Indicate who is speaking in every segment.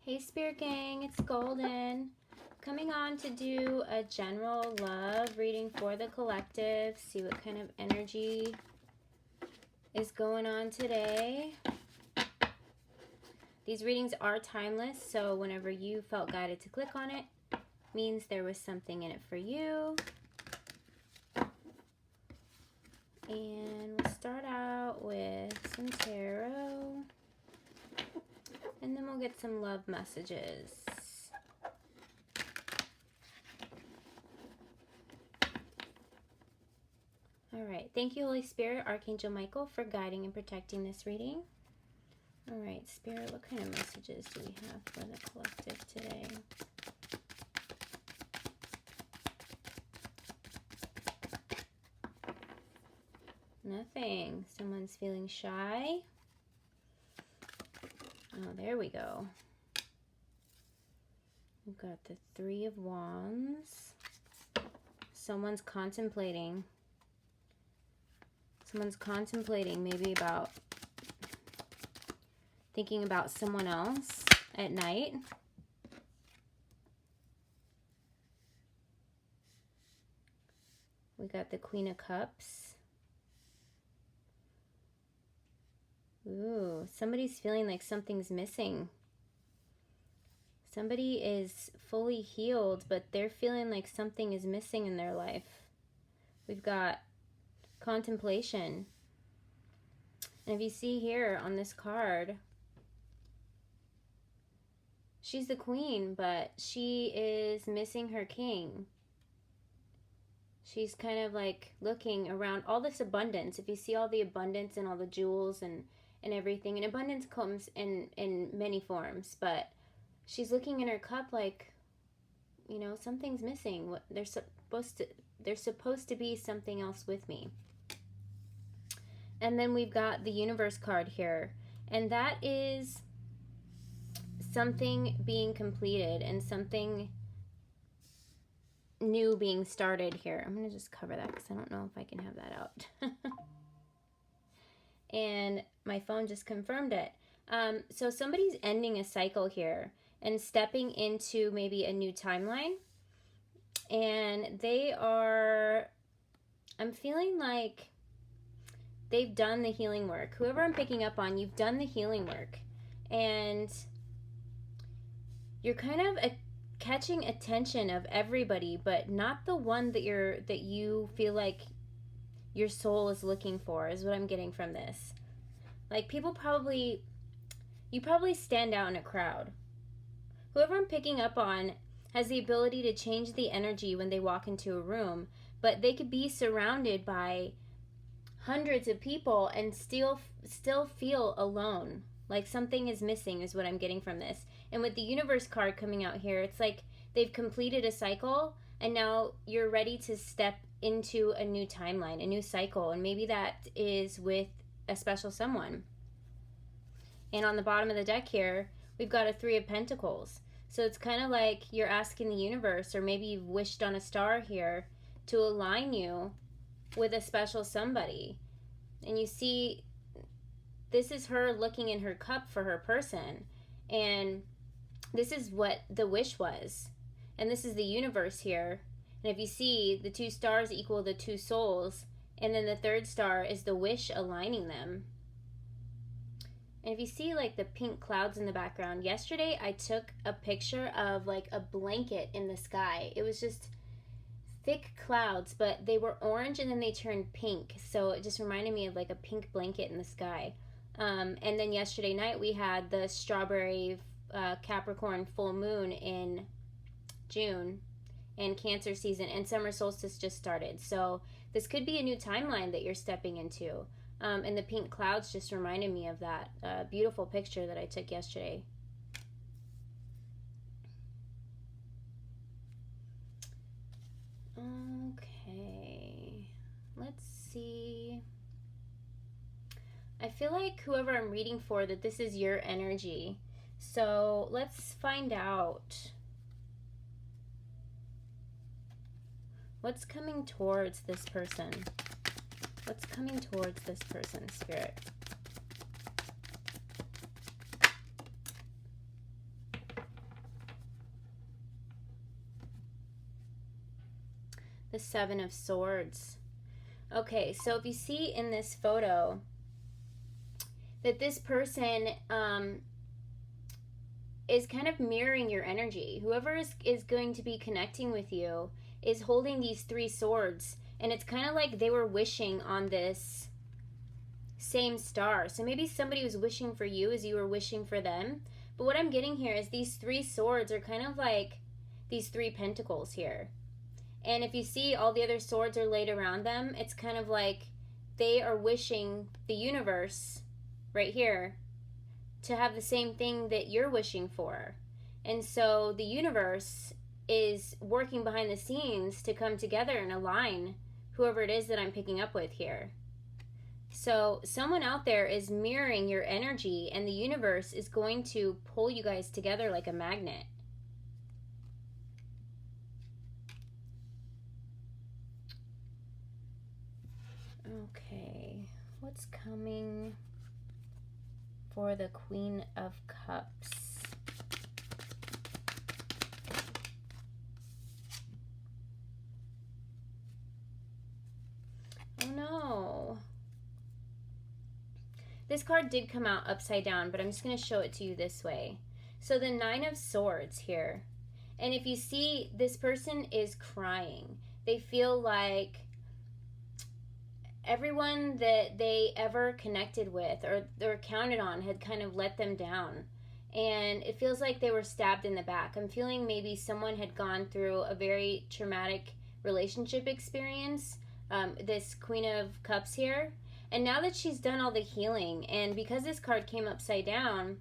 Speaker 1: Hey Spirit Gang, it's Golden. Coming on to do a general love reading for the collective. See what kind of energy is going on today. These readings are timeless, so whenever you felt guided to click on it, means there was something in it for you. And we'll start out with some tarot. And then we'll get some love messages. All right. Thank you, Holy Spirit, Archangel Michael, for guiding and protecting this reading. All right, Spirit, what kind of messages do we have for the collective today? Nothing. Someone's feeling shy. Oh, there we go. We've got the Three of Wands. Someone's contemplating. Someone's contemplating maybe about thinking about someone else at night. We got the Queen of Cups. Ooh, somebody's feeling like something's missing. Somebody is fully healed, but they're feeling like something is missing in their life. We've got contemplation. And if you see here on this card, she's the queen, but she is missing her king. She's kind of like looking around all this abundance. If you see all the abundance and all the jewels and everything, and abundance comes in many forms, but she's looking in her cup like, you know, something's missing. What there's supposed to be something else with me. And then we've got the Universe card here, and that is something being completed and something new being started here. I'm going to just cover that because I don't know if I can have that out. And my phone just confirmed it. So somebody's ending a cycle here and stepping into maybe a new timeline. And they are, I'm feeling like they've done the healing work. Whoever I'm picking up on, you've done the healing work. And you're kind of catching attention of everybody, but not the one that you feel like your soul is looking for, is what I'm getting from this. Like, you probably stand out in a crowd. Whoever I'm picking up on has the ability to change the energy when they walk into a room, but they could be surrounded by hundreds of people and still feel alone. Like something is missing is what I'm getting from this. And with the Universe card coming out here, it's like they've completed a cycle and now you're ready to step into a new timeline, a new cycle, and maybe that is with a special someone. And on the bottom of the deck here, we've got a Three of Pentacles. So it's kind of like you're asking the universe, or maybe you've wished on a star here, to align you with a special somebody. And you see, this is her looking in her cup for her person. And this is what the wish was. And this is the universe here. And if you see, the two stars equal the two souls, and then the third star is the wish aligning them. And if you see like the pink clouds in the background, yesterday I took a picture of like a blanket in the sky. It was just thick clouds, but they were orange and then they turned pink. So it just reminded me of like a pink blanket in the sky. And then yesterday night we had the strawberry Capricorn full moon in June. And Cancer season and summer solstice just started. So this could be a new timeline that you're stepping into. And the pink clouds just reminded me of that beautiful picture that I took yesterday. Okay. Let's see. I feel like whoever I'm reading for, that this is your energy. So let's find out. What's coming towards this person? What's coming towards this person, Spirit? The Seven of Swords. Okay, so if you see in this photo that this person is kind of mirroring your energy. Whoever is going to be connecting with you is holding these three swords, and it's kind of like they were wishing on this same star. So maybe somebody was wishing for you as you were wishing for them. But what I'm getting here is these three swords are kind of like these three pentacles here. And if you see all the other swords are laid around them, it's kind of like they are wishing the universe right here to have the same thing that you're wishing for. And so the universe is working behind the scenes to come together and align whoever it is that I'm picking up with here. So someone out there is mirroring your energy, and the universe is going to pull you guys together like a magnet. Okay, what's coming for the Queen of Cups? Oh no. This card did come out upside down, but I'm just going to show it to you this way. So the Nine of Swords here. And if you see, this person is crying. They feel like everyone that they ever connected with or counted on had kind of let them down. And it feels like they were stabbed in the back. I'm feeling maybe someone had gone through a very traumatic relationship experience, this Queen of Cups here. And now that she's done all the healing, and because this card came upside down,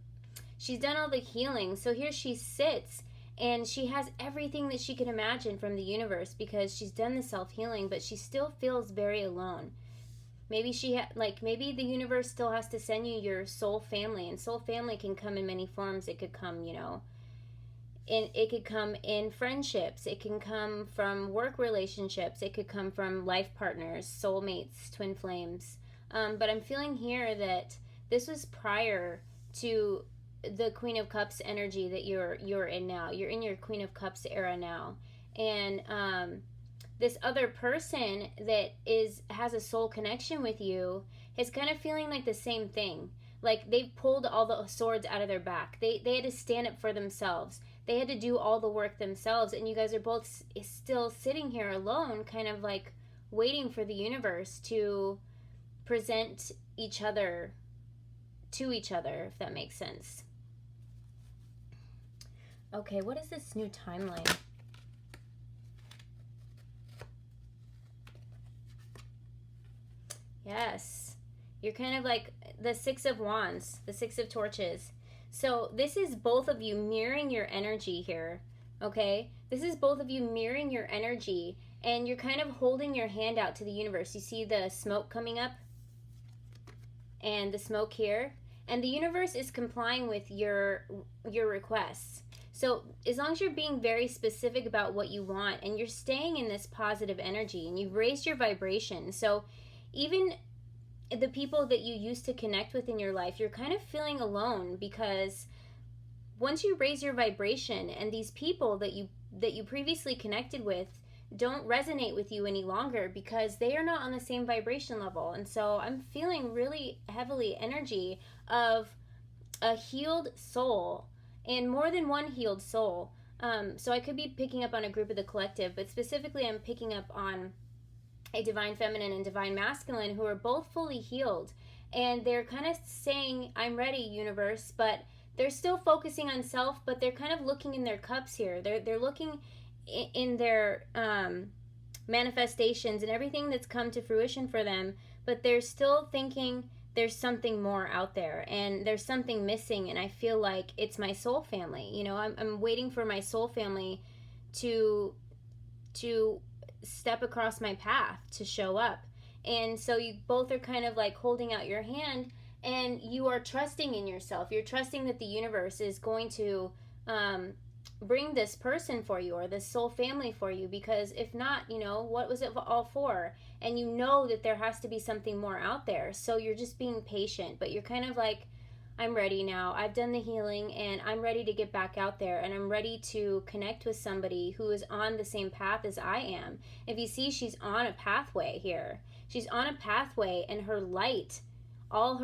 Speaker 1: she's done all the healing. So here she sits, and she has everything that she could imagine from the universe because she's done the self-healing, but she still feels very alone. Maybe maybe the universe still has to send you your soul family, and soul family can come in many forms. It could come, it could come in friendships. It can come from work relationships. It could come from life partners, soulmates, twin flames. But I'm feeling here that this was prior to the Queen of Cups energy that you're in now. You're in your Queen of Cups era now, and this other person that has a soul connection with you is kind of feeling like the same thing. Like they've pulled all the swords out of their back. They had to stand up for themselves. They had to do all the work themselves, and you guys are both still sitting here alone, kind of like waiting for the universe to present each other to each other, if that makes sense. Okay, what is this new timeline? Yes, you're kind of like the Six of Wands, the Six of Torches. So this is both of you mirroring your energy here, okay? This is both of you mirroring your energy, and you're kind of holding your hand out to the universe. You see the smoke coming up and the smoke here, and the universe is complying with your requests. So as long as you're being very specific about what you want, and you're staying in this positive energy, and you've raised your vibration, so even the people that you used to connect with in your life, you're kind of feeling alone, because once you raise your vibration and these people that you previously connected with don't resonate with you any longer because they are not on the same vibration level. And so I'm feeling really heavily energy of a healed soul, and more than one healed soul. So I could be picking up on a group of the collective, but specifically I'm picking up on a divine feminine and divine masculine who are both fully healed, and they're kind of saying, I'm ready, universe, but they're still focusing on self, but they're kind of looking in their cups here. They're looking in their manifestations and everything that's come to fruition for them, but they're still thinking there's something more out there, and there's something missing, and I feel like it's my soul family. I'm waiting for my soul family to step across my path, to show up. And so you both are kind of like holding out your hand, and you are trusting in yourself. You're trusting that the universe is going to bring this person for you, or this soul family for you, because if not, what was it all for? And you know that there has to be something more out there, so you're just being patient, but you're kind of like, I'm ready now. I've done the healing and I'm ready to get back out there, and I'm ready to connect with somebody who is on the same path as I am. If you see, she's on a pathway here. She's on a pathway, and her light, all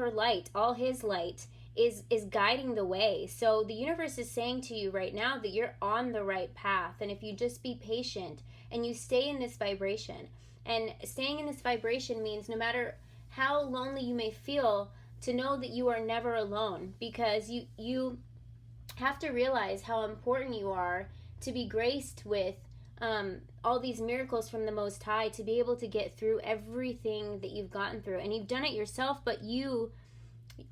Speaker 1: his light is guiding the way. So the universe is saying to you right now that you're on the right path, and if you just be patient and you stay in this vibration. And staying in this vibration means no matter how lonely you may feel, to know that you are never alone, because you have to realize how important you are to be graced with all these miracles from the Most High, to be able to get through everything that you've gotten through. And you've done it yourself, but you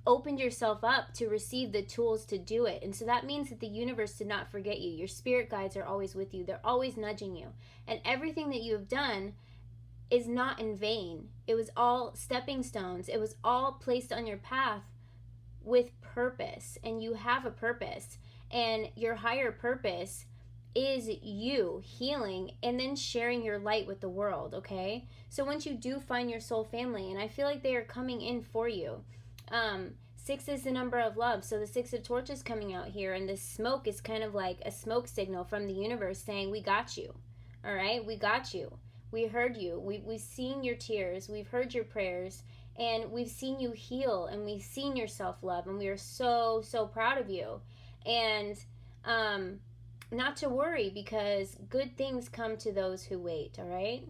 Speaker 1: opened yourself up to receive the tools to do it. And so that means that the universe did not forget you. Your spirit guides are always with you. They're always nudging you. And everything that you have done is not in vain. It was all stepping stones. It was all placed on your path with purpose, and you have a purpose, and your higher purpose is you healing and then sharing your light with the world. Okay, so once you do find your soul family, and I feel like they are coming in for you. 6 is the number of love, so the 6 of torches coming out here, and this smoke is kind of like a smoke signal from the universe saying, we got you. All right, we got you. We heard you. We've seen your tears. We've heard your prayers. And we've seen you heal. And we've seen your self-love. And we are so, so proud of you. And not to worry, because good things come to those who wait. All right?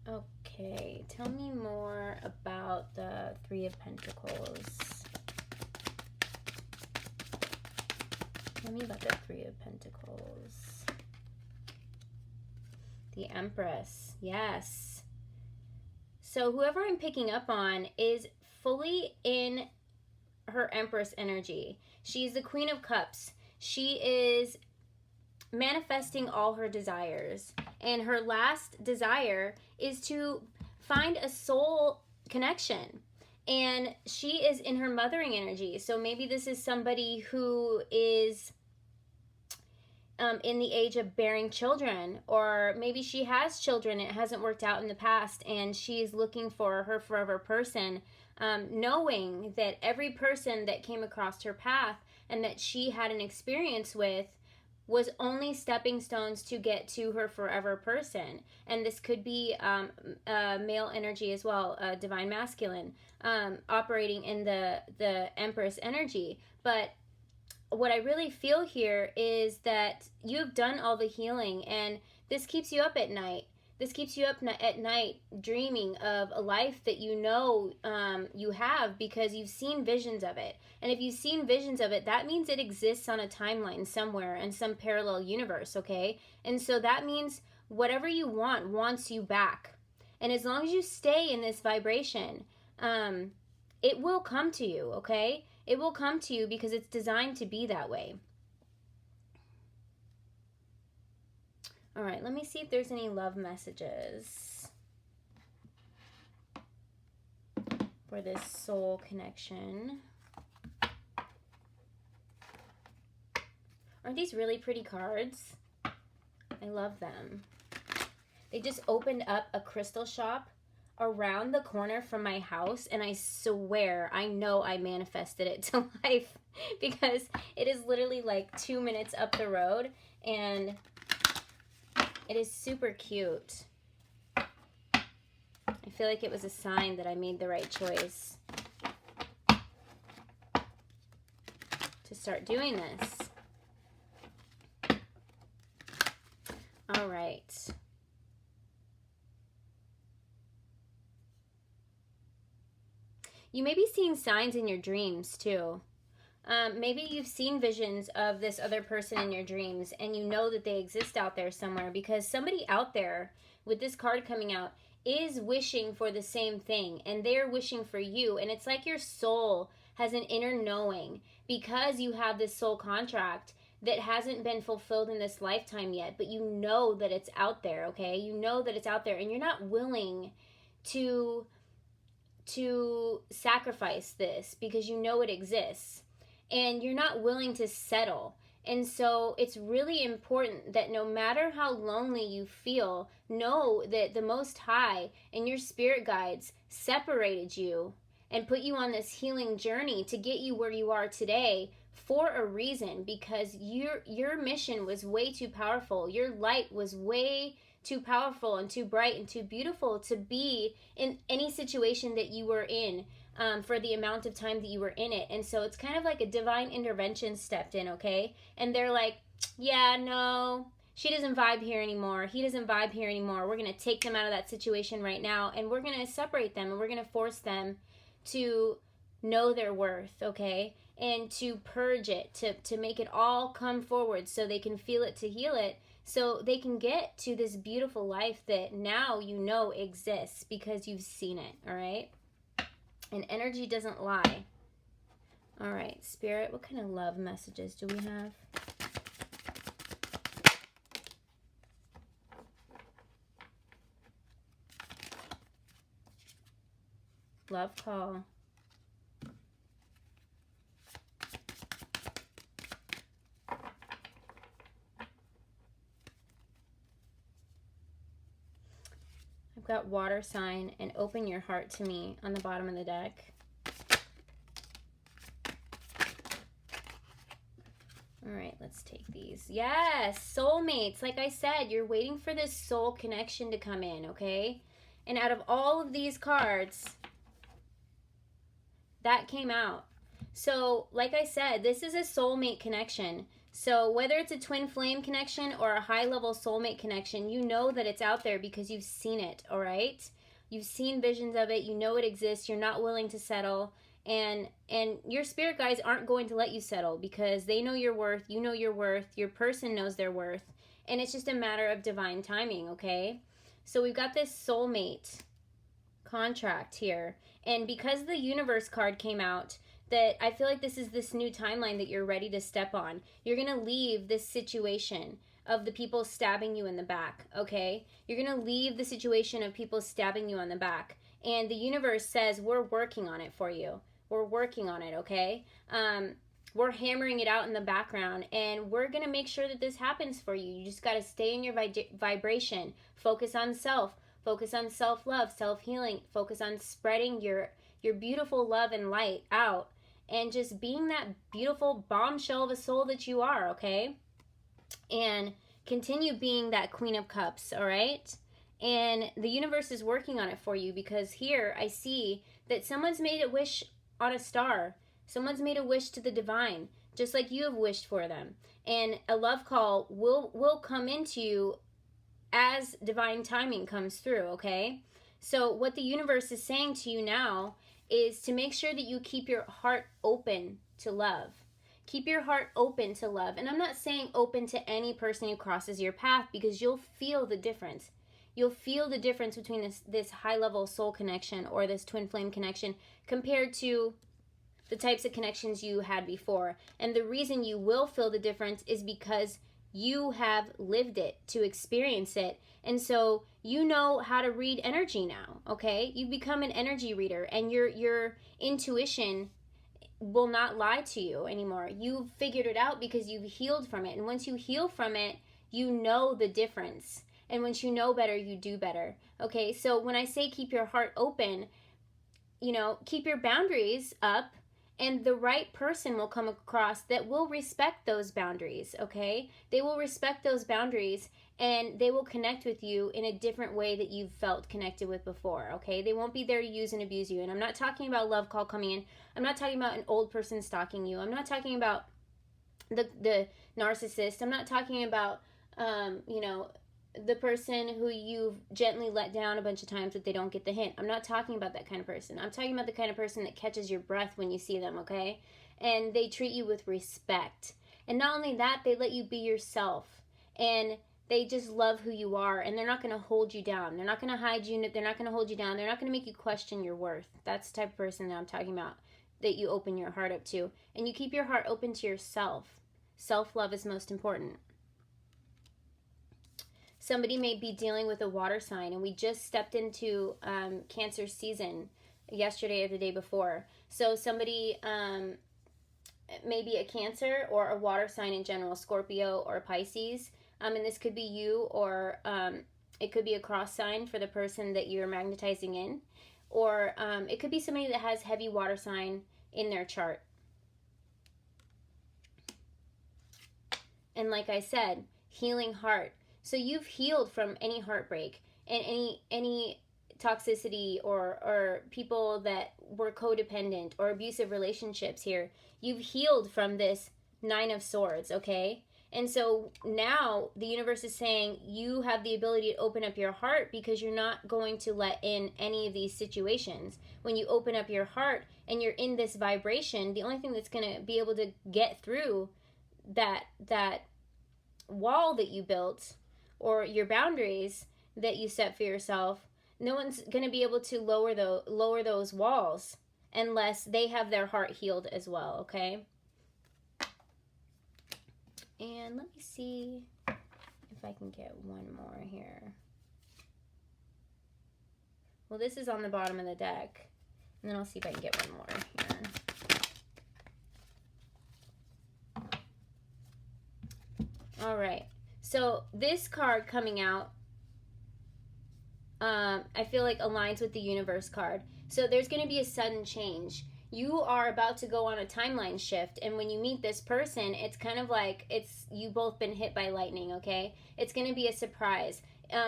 Speaker 1: Okay. Tell me more about the 3 of Pentacles. Tell me about the 3 of Pentacles. The Empress. Yes. So whoever I'm picking up on is fully in her Empress energy. She's the Queen of Cups. She is manifesting all her desires. And her last desire is to find a soul connection. And she is in her mothering energy. So maybe this is somebody who is in the age of bearing children, or maybe she has children, it hasn't worked out in the past, and she's looking for her forever person, knowing that every person that came across her path and that she had an experience with was only stepping stones to get to her forever person. And this could be male energy as well, divine masculine, operating in the Empress energy. But what I really feel here is that you've done all the healing, and this keeps you up at night. This keeps you up at night dreaming of a life that you know you have, because you've seen visions of it. And if you've seen visions of it, that means it exists on a timeline somewhere in some parallel universe, okay? And so that means whatever you want wants you back. And as long as you stay in this vibration, it will come to you, okay? It will come to you because it's designed to be that way. All right, let me see if there's any love messages for this soul connection. Aren't these really pretty cards? I love them. They just opened up a crystal shop around the corner from my house, and I swear, I know I manifested it to life, because it is literally like 2 minutes up the road, and it is super cute. I feel like it was a sign that I made the right choice to start doing this. All right. You may be seeing signs in your dreams too. Maybe you've seen visions of this other person in your dreams, and you know that they exist out there somewhere, because somebody out there with this card coming out is wishing for the same thing, and they're wishing for you. And it's like your soul has an inner knowing, because you have this soul contract that hasn't been fulfilled in this lifetime yet, but you know that it's out there, okay? You know that it's out there, and you're not willing to sacrifice this because you know it exists, and you're not willing to settle. And so it's really important that no matter how lonely you feel, know that the Most High and your spirit guides separated you and put you on this healing journey to get you where you are today for a reason, because your mission was way too powerful. Your light was way too powerful and too bright and too beautiful to be in any situation that you were in for the amount of time that you were in it. And so it's kind of like a divine intervention stepped in, okay? And they're like, yeah, no, she doesn't vibe here anymore. He doesn't vibe here anymore. We're going to take them out of that situation right now, and we're going to separate them, and we're going to force them to know their worth, okay? And to purge it, to make it all come forward so they can feel it, to heal it, so they can get to this beautiful life that now you know exists because you've seen it, all right? And energy doesn't lie. All right, Spirit, what kind of love messages do we have? Love call. I've got water sign and open your heart to me on the bottom of the deck. All right, let's take these. Yes, soulmates. Like I said, you're waiting for this soul connection to come in, okay? And out of all of these cards, that came out. So, like I said, this is a soulmate connection. So whether it's a twin flame connection or a high-level soulmate connection, you know that it's out there because you've seen it, all right? You've seen visions of it. You know it exists. You're not willing to settle. And your spirit guides aren't going to let you settle because they know your worth. You know your worth. Your person knows their worth. And it's just a matter of divine timing, okay? So we've got this soulmate contract here. And because the universe card came out, that I feel like this is this new timeline that you're ready to step on. You're going to leave this situation of the people stabbing you in the back, okay? You're going to leave the situation of people stabbing you on the back. And the universe says, we're working on it for you. We're working on it, okay? We're hammering it out in the background, and we're going to make sure that this happens for you. You just got to stay in your vibration. Focus on self. Focus on self-love, self-healing. Focus on spreading your beautiful love and light out. And just being that beautiful bombshell of a soul that you are, okay? And continue being that Queen of Cups, all right? And the universe is working on it for you, because here I see that someone's made a wish on a star. Someone's made a wish to the divine, just like you have wished for them. And a love call will come into you as divine timing comes through, okay? So what the universe is saying to you now is to make sure that you keep your heart open to love. Keep your heart open to love. And I'm not saying open to any person who crosses your path, because you'll feel the difference. You'll feel the difference between this high-level soul connection or this twin flame connection compared to the types of connections you had before. And the reason you will feel the difference is because you have lived it to experience it. And so you know how to read energy now, okay? You've become an energy reader, and your intuition will not lie to you anymore. You've figured it out because you've healed from it. And once you heal from it, you know the difference. And once you know better, you do better. Okay, so when I say keep your heart open, you know, keep your boundaries up, and the right person will come across that will respect those boundaries, okay? They will respect those boundaries, and they will connect with you in a different way that you've felt connected with before, okay? They won't be there to use and abuse you. And I'm not talking about love call coming in. I'm not talking about an old person stalking you. I'm not talking about the narcissist. I'm not talking about, you know, the person who you've gently let down a bunch of times that they don't get the hint. I'm not talking about that kind of person. I'm talking about the kind of person that catches your breath when you see them, okay? And they treat you with respect. And not only that, they let you be yourself. And they just love who you are, and they're not going to hold you down. They're not going to hide you. They're not going to hold you down. They're not going to make you question your worth. That's the type of person that I'm talking about, that you open your heart up to. And you keep your heart open to yourself. Self-love is most important. Somebody may be dealing with a water sign, and we just stepped into Cancer season yesterday or the day before. So somebody maybe a Cancer or a water sign in general, Scorpio or Pisces. And this could be you, or it could be a cross sign for the person that you're magnetizing in. Or it could be somebody that has heavy water sign in their chart. And like I said, healing heart. So you've healed from any heartbreak and any toxicity or people that were codependent or abusive relationships here. You've healed from this 9 of Swords, okay? And so now the universe is saying you have the ability to open up your heart because you're not going to let in any of these situations. When you open up your heart and you're in this vibration, the only thing that's going to be able to get through that wall that you built or your boundaries that you set for yourself, no one's going to be able to lower those walls unless they have their heart healed as well, okay? And let me see if I can get one more here. Well, this is on the bottom of the deck. And then I'll see if I can get one more here. All right. So this card coming out, I feel like aligns with the universe card. So there's going to be a sudden change. You are about to go on a timeline shift, and when you meet this person, it's kind of like you both been hit by lightning, okay? It's going to be a surprise.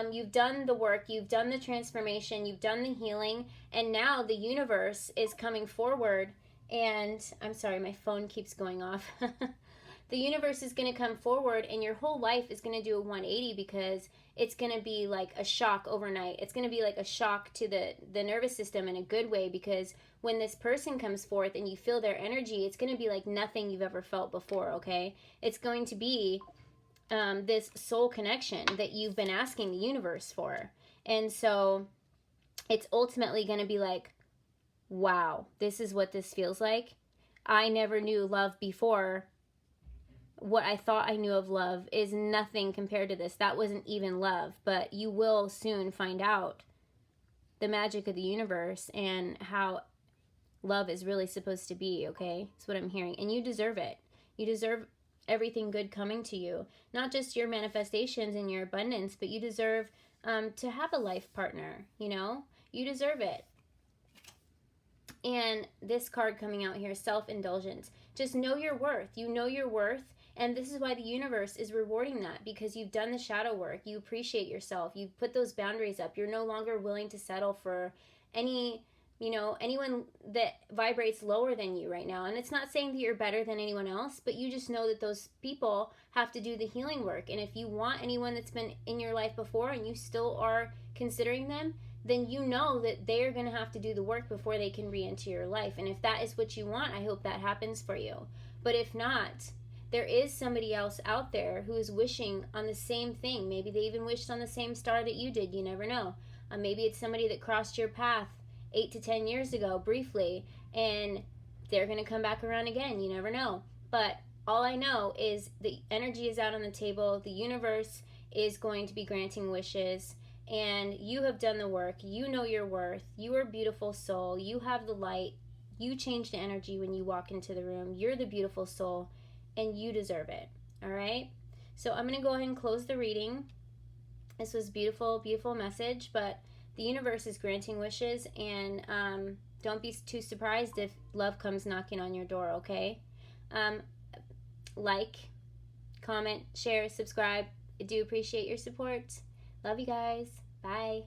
Speaker 1: You've done the work, you've done the transformation, you've done the healing, and now the universe is coming forward, and I'm sorry, my phone keeps going off. The universe is going to come forward, and your whole life is going to do a 180 because it's going to be like a shock overnight. It's going to be like a shock to the nervous system in a good way, because when this person comes forth and you feel their energy, it's going to be like nothing you've ever felt before, okay? It's going to be this soul connection that you've been asking the universe for. And so it's ultimately going to be like, wow, this is what this feels like. I never knew love before. What I thought I knew of love is nothing compared to this. That wasn't even love, but you will soon find out the magic of the universe and how love is really supposed to be, okay? That's what I'm hearing. And you deserve it. You deserve everything good coming to you. Not just your manifestations and your abundance, but you deserve to have a life partner, you know? You deserve it. And this card coming out here, self-indulgence. Just know your worth. You know your worth. And this is why the universe is rewarding that, because you've done the shadow work. You appreciate yourself. You've put those boundaries up. You're no longer willing to settle for anyone that vibrates lower than you right now. And it's not saying that you're better than anyone else, but you just know that those people have to do the healing work. And if you want anyone that's been in your life before and you still are considering them, then you know that they're going to have to do the work before they can re-enter your life. And if that is what you want, I hope that happens for you. But if not, there is somebody else out there who is wishing on the same thing. Maybe they even wished on the same star that you did. You never know. Maybe it's somebody that crossed your path 8 to 10 years ago briefly, and they're going to come back around again. You never know. But all I know is the energy is out on the table. The universe is going to be granting wishes, and you have done the work. You know your worth. You are a beautiful soul. You have the light. You change the energy when you walk into the room. You're the beautiful soul, and you deserve it. All right? So I'm going to go ahead and close the reading. This was beautiful, beautiful message, but the universe is granting wishes, and don't be too surprised if love comes knocking on your door, okay? Like, comment, share, subscribe. I do appreciate your support. Love you guys. Bye.